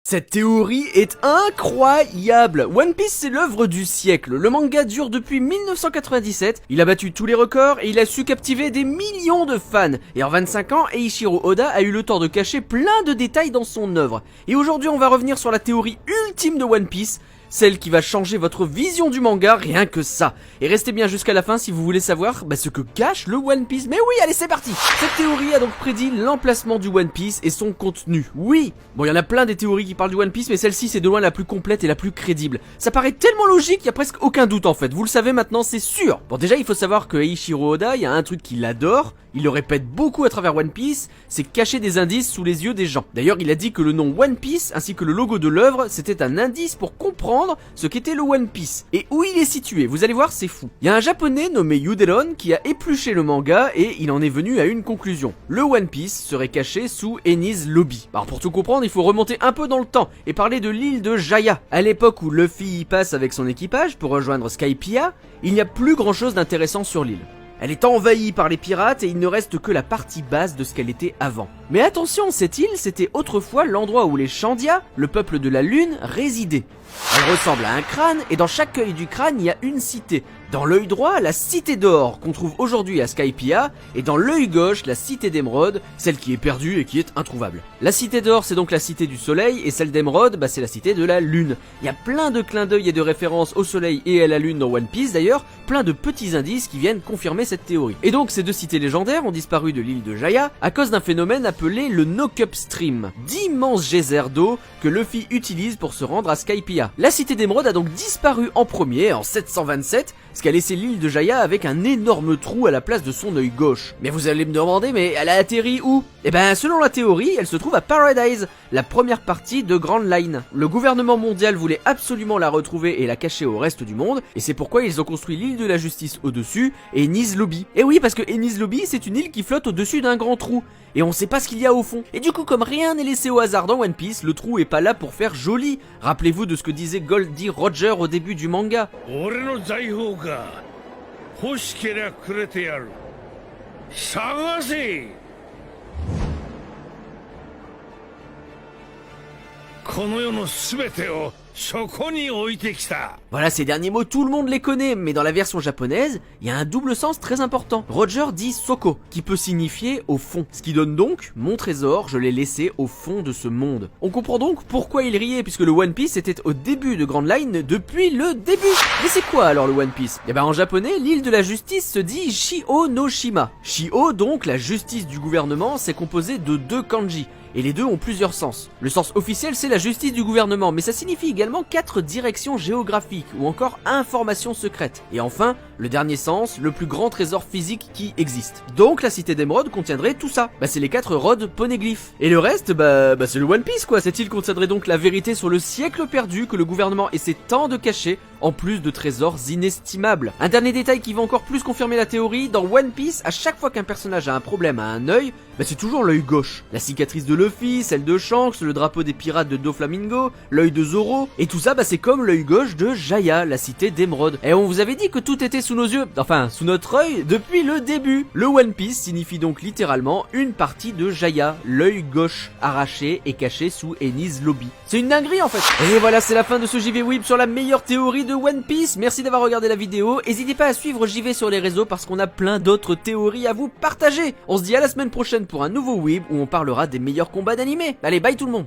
Cette théorie est incroyable. One Piece, c'est l'œuvre du siècle. Le manga dure depuis 1997, il a battu tous les records et il a su captiver des millions de fans. Et en 25 ans, Eiichiro Oda a eu le temps de cacher plein de détails dans son œuvre. Et aujourd'hui, on va revenir sur la théorie ultime de One Piece, celle qui va changer votre vision du manga, rien que ça. Et restez bien jusqu'à la fin si vous voulez savoir ce que cache le One Piece. Mais oui, allez, c'est parti. Cette théorie a donc prédit l'emplacement du One Piece et son contenu. Oui, bon, il y en a plein des théories qui parlent du One Piece, mais celle-ci c'est de loin la plus complète et la plus crédible. Ça paraît tellement logique, il y a presque aucun doute en fait. Vous le savez maintenant, c'est sûr. Bon, déjà, il faut savoir que Eiichiro Oda, il y a un truc qu'il adore, il le répète beaucoup à travers One Piece, c'est cacher des indices sous les yeux des gens. D'ailleurs, il a dit que le nom One Piece ainsi que le logo de l'œuvre, c'était un indice pour comprendre ce qu'était le One Piece et où il est situé. Vous allez voir, c'est fou. Il y a un japonais nommé Yudelon qui a épluché le manga et il en est venu à une conclusion. Le One Piece serait caché sous Enies Lobby. Alors pour tout comprendre, il faut remonter un peu dans le temps et parler de l'île de Jaya. À l'époque où Luffy y passe avec son équipage pour rejoindre Skypiea, il n'y a plus grand chose d'intéressant sur l'île. Elle est envahie par les pirates et il ne reste que la partie basse de ce qu'elle était avant. Mais attention, cette île, c'était autrefois l'endroit où les Shandia, le peuple de la lune, résidaient. Elle ressemble à un crâne et dans chaque œil du crâne, il y a une cité. Dans l'œil droit, la cité d'or qu'on trouve aujourd'hui à Skypiea et dans l'œil gauche, la cité d'émeraude, celle qui est perdue et qui est introuvable. La cité d'or, c'est donc la cité du soleil et celle d'émeraude, c'est la cité de la lune. Il y a plein de clins d'œil et de références au soleil et à la lune dans One Piece d'ailleurs, plein de petits indices qui viennent confirmer cette théorie. Et donc ces deux cités légendaires ont disparu de l'île de Jaya à cause d'un phénomène appelé le Knock-Up Stream, d'immenses geysers d'eau que Luffy utilise pour se rendre à Skypiea. La cité d'émeraude a donc disparu en premier en 727, ce qui a laissé l'île de Jaya avec un énorme trou à la place de son œil gauche. Mais vous allez me demander, mais elle a atterri où? Eh ben, selon la théorie, elle se trouve à Paradise, la première partie de Grand Line. Le gouvernement mondial voulait absolument la retrouver et la cacher au reste du monde, et c'est pourquoi ils ont construit l'île de la justice au-dessus et Enies Lobby. Et oui, parce que Enies Lobby, c'est une île qui flotte au-dessus d'un grand trou, et on sait pas ce qu'il y a au fond. Et du coup, comme rien n'est laissé au hasard dans One Piece, le trou est pas là pour faire joli. Rappelez-vous de ce que disait Goldie Roger au début du manga. 欲しけりゃくれてやる。探せ。この世のすべてをそこに置いてきた。 Voilà, ces derniers mots, tout le monde les connaît, mais dans la version japonaise, il y a un double sens très important. Roger dit Soko, qui peut signifier au fond, ce qui donne donc mon trésor, je l'ai laissé au fond de ce monde. On comprend donc pourquoi il riait, puisque le One Piece était au début de Grand Line depuis le début. Mais c'est quoi alors le One Piece? Eh ben en japonais, l'île de la justice se dit Shio no Shima. Shio, donc la justice du gouvernement, c'est composé de deux kanji. Et les deux ont plusieurs sens. Le sens officiel, c'est la justice du gouvernement, mais ça signifie également 4 directions géographiques ou encore informations secrètes. Et enfin, le dernier sens, le plus grand trésor physique qui existe. Donc la cité d'émeraude contiendrait tout ça. C'est les 4 rods poneglyphes. Et le reste, c'est le One Piece quoi. Cette île contiendrait donc la vérité sur le siècle perdu que le gouvernement essaie tant de cacher, en plus de trésors inestimables. Un dernier détail qui va encore plus confirmer la théorie, dans One Piece, à chaque fois qu'un personnage a un problème à un œil, c'est toujours l'œil gauche. La cicatrice de Luffy, celle de Shanks, le drapeau des pirates de Doflamingo, l'œil de Zoro, et tout ça c'est comme l'œil gauche de Jaya, la cité d'émeraude. Et on vous avait dit que tout était sous nos yeux, enfin sous notre œil, depuis le début. Le One Piece signifie donc littéralement une partie de Jaya, l'œil gauche, arraché et caché sous Enies Lobby. C'est une dinguerie en fait. Et voilà, c'est la fin de ce JV Weeb sur la meilleure théorie de One Piece. Merci d'avoir regardé la vidéo, n'hésitez pas à suivre JV sur les réseaux parce qu'on a plein d'autres théories à vous partager. On se dit à la semaine prochaine pour un nouveau Weeb où on parlera des meilleurs combats d'animé. Allez, bye tout le monde.